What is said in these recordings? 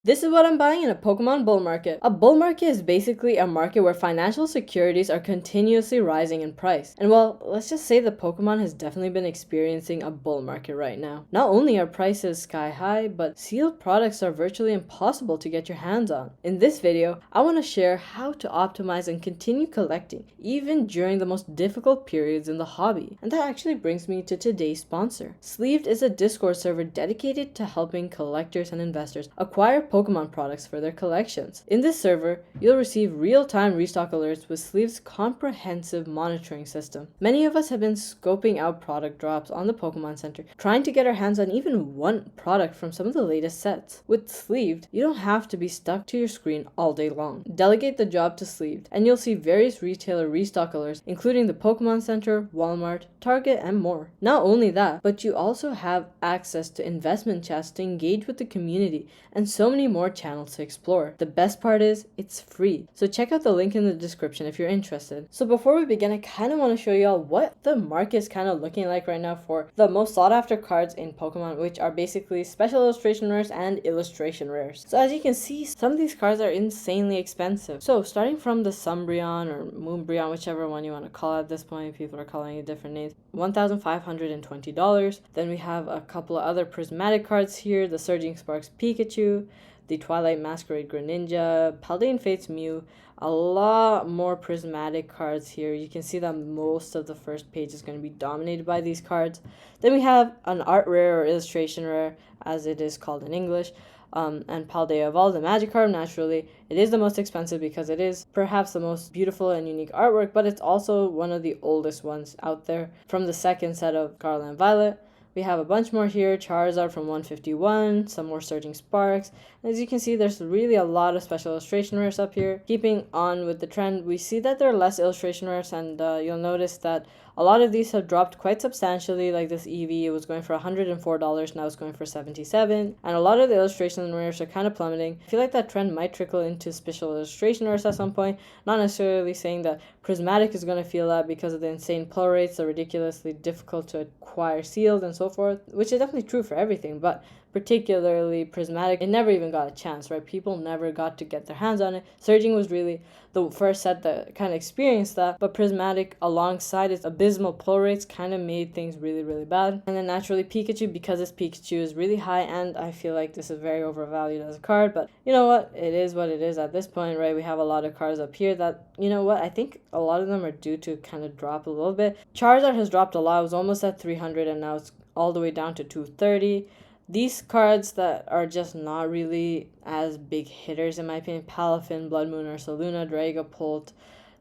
This is what I'm buying in a Pokemon bull market. A bull market is basically a market where financial securities are continuously rising in price. And well, let's just say the Pokemon has definitely been experiencing a bull market right now. Not only are prices sky high, but sealed products are virtually impossible to get your hands on. In this video, I want to share how to optimize and continue collecting, even during the most difficult periods in the hobby. And that actually brings me to today's sponsor. Sleeved is a Discord server dedicated to helping collectors and investors acquire Pokemon products for their collections. In this server, you'll receive real-time restock alerts with Sleeved's comprehensive monitoring system. Many of us have been scoping out product drops on the Pokemon Center, trying to get our hands on even one product from some of the latest sets. With Sleeved, you don't have to be stuck to your screen all day long. Delegate the job to Sleeved, and you'll see various retailer restock alerts, including the Pokemon Center, Walmart, Target, and more. Not only that, but you also have access to investment chats to engage with the community, and so many more channels to explore. The best part is, it's free. So check out the link in the description if you're interested. So before we begin, I kind of want to show y'all what the market is kind of looking like right now for the most sought after cards in Pokemon, which are basically special illustration rares and illustration rares. So as you can see, some of these cards are insanely expensive. So starting from the Sumbreon or Moonbreon, whichever one you want to call it at this point, people are calling it different names, $1,520. Then we have a couple of other prismatic cards here, the Surging Sparks Pikachu, the Twilight Masquerade Greninja, Paldean Fates Mew, a lot more prismatic cards here. You can see that most of the first page is going to be dominated by these cards. Then we have an art rare or illustration rare, as it is called in English, and Paldea Evolved, the Magikarp. Naturally, it is the most expensive because it is perhaps the most beautiful and unique artwork, but it's also one of the oldest ones out there from the second set of Scarlet and Violet. We have a bunch more here, Charizard from 151, some more Surging Sparks. As you can see, there's really a lot of special illustration rares up here. Keeping on with the trend, we see that there are less illustration rares, and you'll notice that a lot of these have dropped quite substantially. Like this Eevee, it was going for $104, now it's going for $77. And a lot of the illustration rares are kind of plummeting. I feel like that trend might trickle into special illustration rares at some point. Not necessarily saying that Prismatic is going to feel that because of the insane pull rates, the ridiculously difficult to acquire sealed and so forth, which is definitely true for everything, but particularly Prismatic, it never even got a chance, right? People never got to get their hands on it. Surging was really the first set that kind of experienced that, but Prismatic, alongside its abysmal pull rates, kind of made things really, really bad. And then naturally Pikachu, because its Pikachu is really high, and I feel like this is very overvalued as a card, but you know what? It is what it is at this point, right? We have a lot of cards up here that, you know what? I think a lot of them are due to kind of drop a little bit. Charizard has dropped a lot. It was almost at 300 and now it's all the way down to 230. These cards that are just not really as big hitters in my opinion, Palafin, Blood Moon, Ursaluna, Dragapult,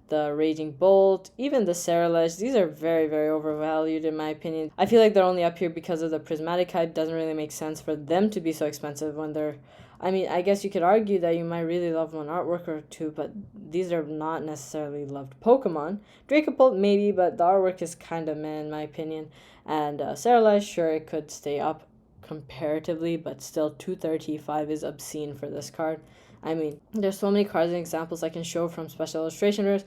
the Raging Bolt, even the Ceruledge, these are very, very overvalued in my opinion. I feel like they're only up here because of the Prismatic hype. Doesn't really make sense for them to be so expensive when they're, I mean, I guess you could argue that you might really love one artwork or two, but these are not necessarily loved Pokemon. Dragapult maybe, but the artwork is kind of meh in my opinion. And Ceruledge, sure, it could stay up comparatively, but still 235 is obscene for this card. I mean, there's so many cards and examples I can show from special illustration rares,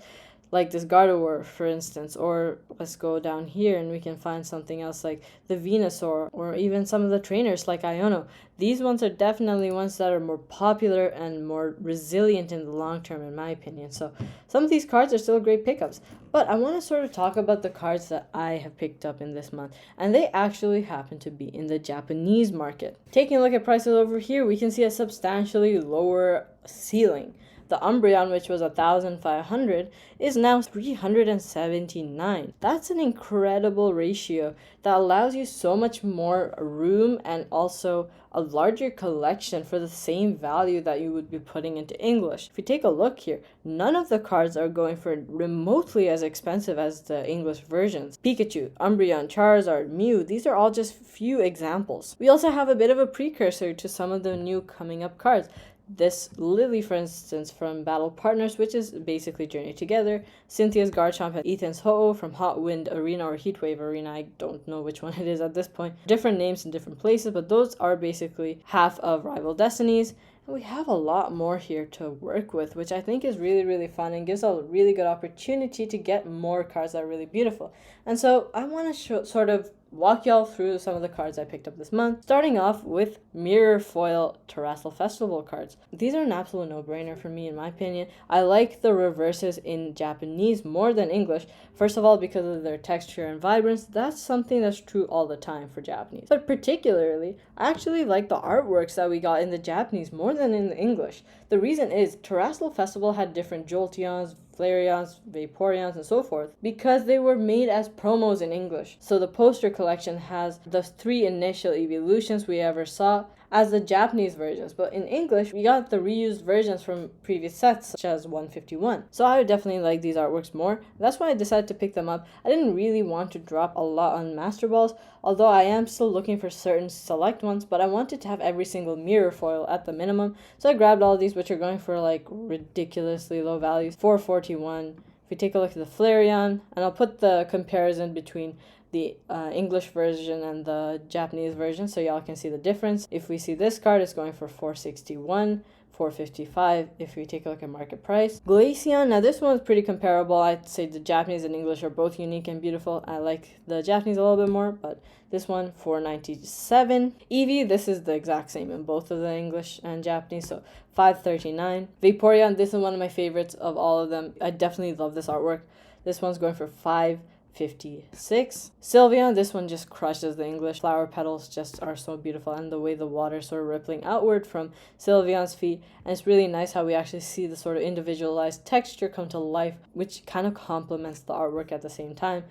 like this Gardevoir, for instance, or let's go down here and we can find something else like the Venusaur, or even some of the trainers like Iono. These ones are definitely ones that are more popular and more resilient in the long term, in my opinion. So some of these cards are still great pickups, but I want to sort of talk about the cards that I have picked up in this month, and they actually happen to be in the Japanese market. Taking a look at prices over here, we can see a substantially lower ceiling. The Umbreon, which was 1,500, is now 379. That's an incredible ratio that allows you so much more room and also a larger collection for the same value that you would be putting into English. If you take a look here, none of the cards are going for remotely as expensive as the English versions. Pikachu, Umbreon, Charizard, Mew, these are all just few examples. We also have a bit of a precursor to some of the new coming up cards. This Lily, for instance, from Battle Partners, which is basically Journey Together. Cynthia's Garchomp and Ethan's Ho-Oh from Hot Wind Arena or Heatwave Arena. I don't know which one it is at this point. Different names in different places, but those are basically half of Rival Destinies. And we have a lot more here to work with, which I think is really, really fun and gives a really good opportunity to get more cards that are really beautiful. And so I want to sort of walk y'all through some of the cards I picked up this month, starting off with Mirror Foil Terrestrial Festival cards. These are an absolute no-brainer for me, in my opinion. I like the reverses in Japanese more than English. First of all, because of their texture and vibrance. That's something that's true all the time for Japanese. But particularly, I actually like the artworks that we got in the Japanese more than in the English. The reason is Terrestrial Festival had different Jolteons, Flareons, Vaporeons, and so forth, because they were made as promos in English. So the poster collection has the 3 initial evolutions we ever saw as the Japanese versions, but in English we got the reused versions from previous sets, such as 151. So I would definitely like these artworks more. That's why I decided to pick them up. I didn't really want to drop a lot on Master Balls, although I am still looking for certain select ones, but I wanted to have every single mirror foil at the minimum. So I grabbed all these, which are going for like ridiculously low values, 441. If we take a look at the Flareon, and I'll put the comparison between the English version and the Japanese version so y'all can see the difference. If we see this card, it's going for 461, 455 if we take a look at market price. Glaceon, now this one's pretty comparable. I'd say the Japanese and English are both unique and beautiful. I like the Japanese a little bit more, but this one 497. Eevee, this is the exact same in both of the English and Japanese, so 539. Vaporeon, this is one of my favorites of all of them. I definitely love this artwork. This one's going for 556. Sylveon, this one just crushes the English. Flower petals just are so beautiful, and the way the water sort of rippling outward from Sylveon's feet. And it's really nice how we actually see the sort of individualized texture come to life, which kind of complements the artwork at the same time.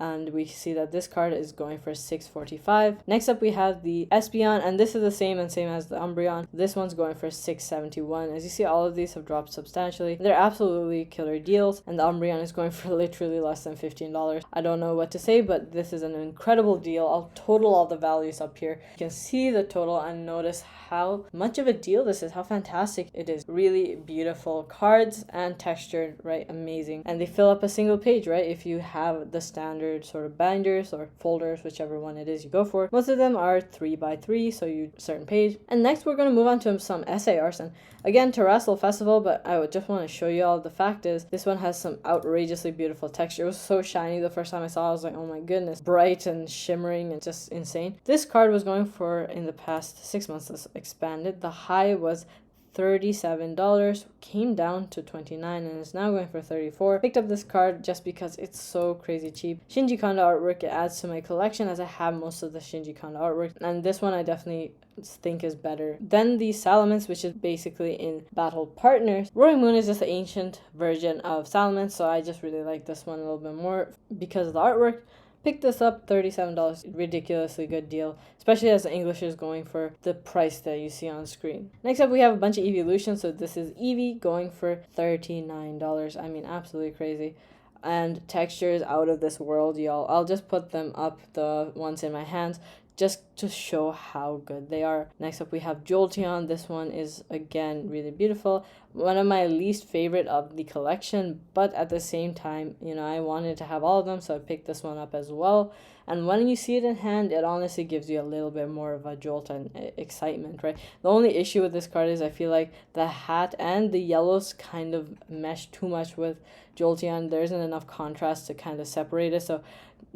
And we see that this card is going for 645. Next up we have the Espeon, and this is the same as the Umbreon. This one's going for 671. As you see, all of these have dropped substantially. They're absolutely killer deals, and the Umbreon is going for literally less than $15. I don't know what to say, but this is an incredible deal. I'll total all the values up here. You can see the total and notice how much of a deal this is, how fantastic it is. Really beautiful cards and textured, right? Amazing. And they fill up a single page, right? If you have the standard sort of binders or folders, whichever one it is you go for. Most of them are 3x3, so you certain page. And next we're going to move on to some SARs, and again Terrestrial Festival, but I would just want to show you all. The fact is this one has some outrageously beautiful texture. It was so shiny the first time I saw it. I was like, oh my goodness, bright and shimmering and just insane. This card was going for, in the past 6 months, this expanded. The high was $37, came down to $29, and is now going for $34. Picked up this card just because it's so crazy cheap. Shinji Kondo artwork, it adds to my collection as I have most of the Shinji Kondo artwork, and this one I definitely think is better than the Salamence, which is basically in Battle Partners. Roaring Moon is just the ancient version of Salamence, so I just really like this one a little bit more because of the artwork. Picked this up, $37, ridiculously good deal, especially as the English is going for the price that you see on screen. Next up, we have a bunch of evolutions. So this is Eevee going for $39. I mean, absolutely crazy. And textures out of this world, y'all. I'll just put them up, the ones in my hands, just to show how good they are. Next up we have Jolteon. This one is again really beautiful. One of my least favorite of the collection, but at the same time, you know, I wanted to have all of them, so I picked this one up as well. And when you see it in hand, it honestly gives you a little bit more of a jolt and excitement, right? The only issue with this card is I feel like the hat and the yellows kind of mesh too much with Jolteon. There isn't enough contrast to kind of separate it, so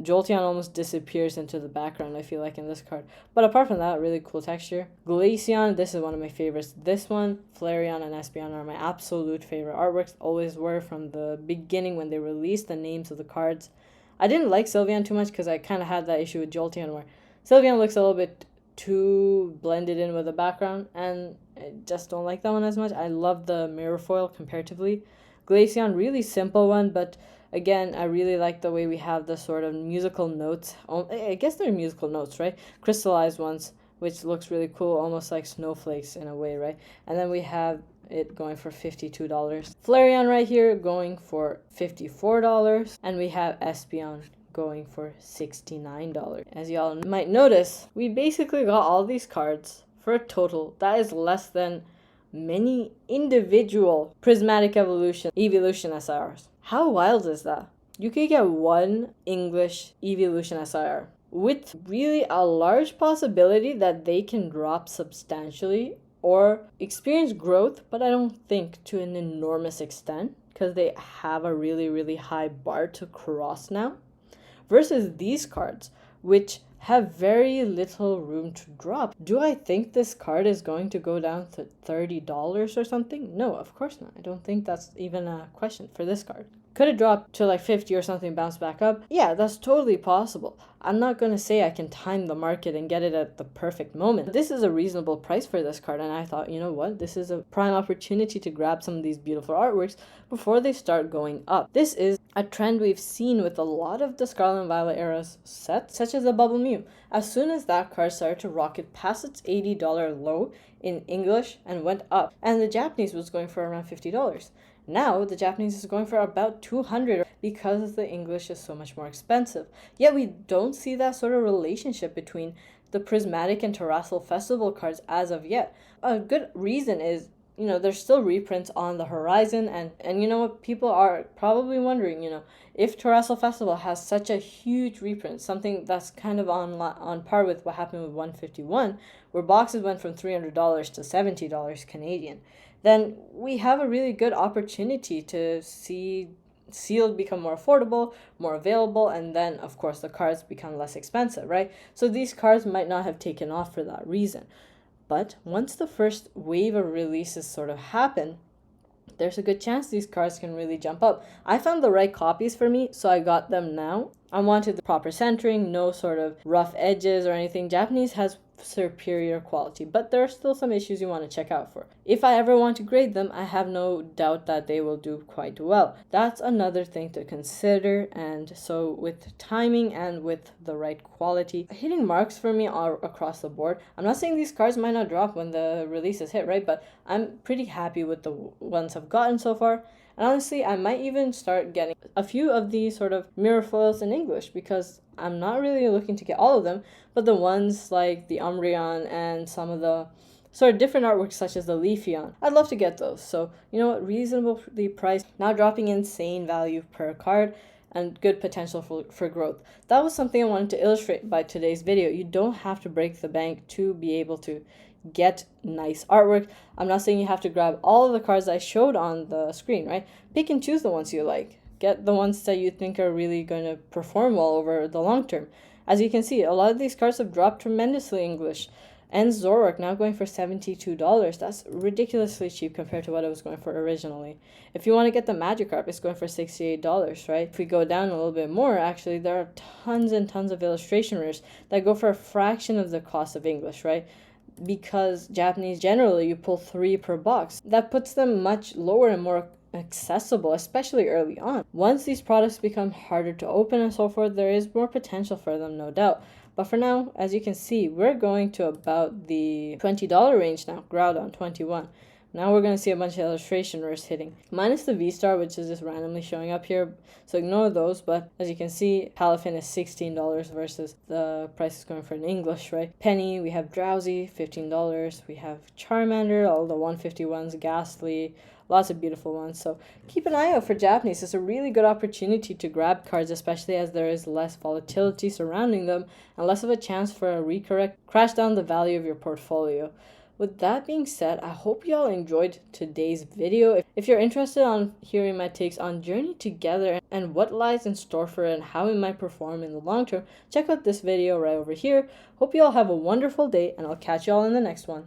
Jolteon almost disappears into the background, I feel like, in this card. But apart from that, really cool texture. Glaceon, this is one of my favorites. This one, Flareon, and Espeon are my absolute favorite artworks. Always were from the beginning when they released the names of the cards. I didn't like Sylveon too much because I kind of had that issue with Jolteon where Sylveon looks a little bit too blended in with the background, and I just don't like that one as much. I love the mirror foil comparatively. Glaceon, really simple one, but again, I really like the way we have the sort of musical notes. I guess they're musical notes, right? Crystallized ones, which looks really cool, almost like snowflakes in a way, right? And then we have it going for $52. Flareon right here going for $54. And we have Espeon going for $69. As y'all might notice, we basically got all these cards for a total that is less than many individual prismatic evolution SIRs. How wild is that? You could get one English evolution SIR with really a large possibility that they can drop substantially or experience growth, but I don't think to an enormous extent because they have a really, really high bar to cross now. Versus these cards, which have very little room to drop. Do I think this card is going to go down to $30 or something? No, of course not. I don't think that's even a question for this card. Could it drop to like 50 or something, bounce back up? Yeah, that's totally possible. I'm not going to say I can time the market and get it at the perfect moment. This is a reasonable price for this card, and I thought, you know what? This is a prime opportunity to grab some of these beautiful artworks before they start going up. This is a trend we've seen with a lot of the Scarlet and Violet era sets, such as the Bubble Mew. As soon as that card started to rocket past its $80 low in English and went up, and the Japanese was going for around $50. Now, the Japanese is going for about $200 because the English is so much more expensive. Yet we don't see that sort of relationship between the Prismatic and Terrassal Festival cards as of yet. A good reason is, you know, there's still reprints on the horizon, and you know what, people are probably wondering, you know, if Terrassal Festival has such a huge reprint, something that's kind of on par with what happened with 151, where boxes went from $300 to $70 Canadian, then we have a really good opportunity to see sealed become more affordable, more available, and then of course the cards become less expensive, right? So these cards might not have taken off for that reason. But once the first wave of releases sort of happen, there's a good chance these cards can really jump up. I found the right copies for me, so I got them now. I wanted the proper centering, no sort of rough edges or anything. Japanese has superior quality, but there are still some issues you want to check out for. If I ever want to grade them, I have no doubt that they will do quite well. That's another thing to consider, and so with timing and with the right quality, hitting marks for me are across the board. I'm not saying these cards might not drop when the releases hit, right? But I'm pretty happy with the ones I've gotten so far. And honestly, I might even start getting a few of these sort of mirror foils in English, because I'm not really looking to get all of them, but the ones like the Umbreon and some of the sort of different artworks such as the Leafeon, I'd love to get those. So, you know what, reasonably priced, not dropping insane value per card, and good potential for growth. That was something I wanted to illustrate by today's video. You don't have to break the bank to be able to get nice artwork. I'm not saying you have to grab all of the cards I showed on the screen, right? Pick and choose the ones you like. Get the ones that you think are really going to perform well over the long term. As you can see, a lot of these cards have dropped tremendously in English. And Zoroark now going for $72. That's ridiculously cheap compared to what it was going for originally. If you want to get the Magikarp, it's going for $68, right? If we go down a little bit more, actually, there are tons and tons of illustration rares that go for a fraction of the cost of English, right? Because Japanese, generally, you pull 3 per box. That puts them much lower and more accessible, especially early on. Once these products become harder to open and so forth, there is more potential for them, no doubt. But for now, as you can see, we're going to about the $20 range now. Groudon, 21. Now we're going to see a bunch of illustration rares hitting. Minus the V-Star, which is just randomly showing up here, so ignore those. But as you can see, Palafin is $16 versus the price is going for an English, right? Penny, we have Drowsy, $15. We have Charmander, all the 151s, Ghastly, lots of beautiful ones. So keep an eye out for Japanese. It's a really good opportunity to grab cards, especially as there is less volatility surrounding them and less of a chance for a recorrect, crash down the value of your portfolio. With that being said, I hope y'all enjoyed today's video. If you're interested on hearing my takes on Journey Together and what lies in store for it and how it might perform in the long term, check out this video right over here. Hope y'all have a wonderful day, and I'll catch y'all in the next one.